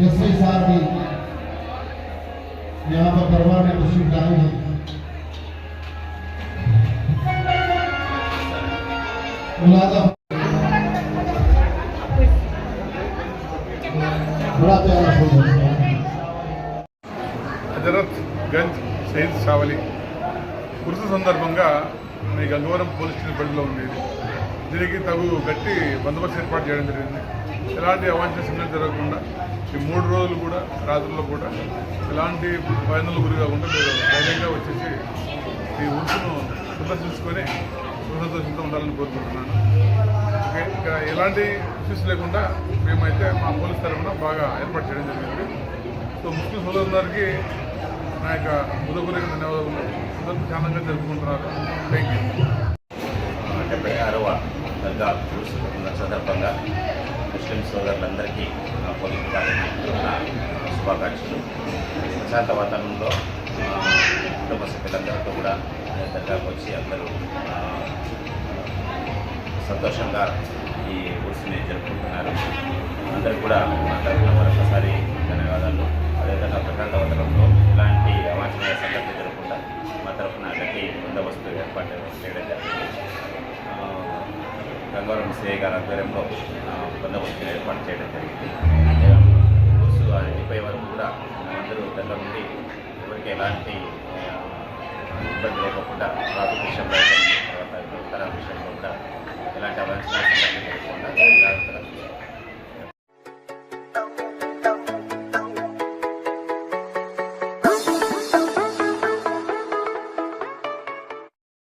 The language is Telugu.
एसपी साहब भी यहाँ पर दरबार में तशरीफ लाए हैं। హజరత్గంజ్ సయ్యద్ షావలి ఉరుసు సందర్భంగా మీ గంగవరం పోలీస్ స్టేషన్ పరిధిలో ఉండేది. దీనికి తగు గట్టి బందోబస్తు ఏర్పాటు చేయడం జరిగింది. ఎలాంటి అవాంఛనీయ సంఘటనలు జరగకుండా ఈ 3 రోజులు కూడా రాత్రుల్లో కూడా ఎలాంటి భయాలకు గురి కాకుండా మీరు ధైర్యంగా వచ్చేసి ఈ ఉరుసును సందర్శించుకొని సంతోషంతో ఉండాలని కోరుకుంటున్నాను. ఇక ఎలాంటి ఇష్యూస్ లేకుండా మేమైతే మా పోలీస్ తరఫున బాగా ఏర్పాటు చేయడం జరిగింది. సో ముస్లిం సోదరులందరికీ నా యొక్క హృదయపూర్వక ధన్యవాదాలు. అందరూ చాలా జరుపుకుంటున్నారు. Thank you. 76వ దర్గా ఉరుసు సందర్భంగా ముస్లిం సోదరులందరికీ నా పోలీసు తరఫున శుభాకాంక్షలు. ప్రశాంత వాతావరణంలో కుటుంబ సభ్యులందరితో కూడా దర్గాకు వచ్చి అందరూ సంతోషంగా ఈ ఉరుసుని జరుపుకుంటున్నారు. అందరూ కూడా మా తరఫున మరొకసారి ధన్యవాదాలు. అదేవిధంగా ప్రశాంత వాతావరణంలో ఇలాంటి అవాంఛనీయ సంఘటనలు జరగకుండా మా తరఫున గట్టి బందోబస్తు ఏర్పాటు చేయడం జరిగింది. గంగవరం సిఐ గారి ఆధ్వర్యంలో బందోబస్తు ఏర్పాటు చేయడం జరిగింది. ఉరుసు అయిపోయే వరకు కూడా అందరూ దగ్గర నుండి ఎవరికి ఎలాంటి ఇబ్బంది లేకుండా ట్రాఫిక్ విషయంలో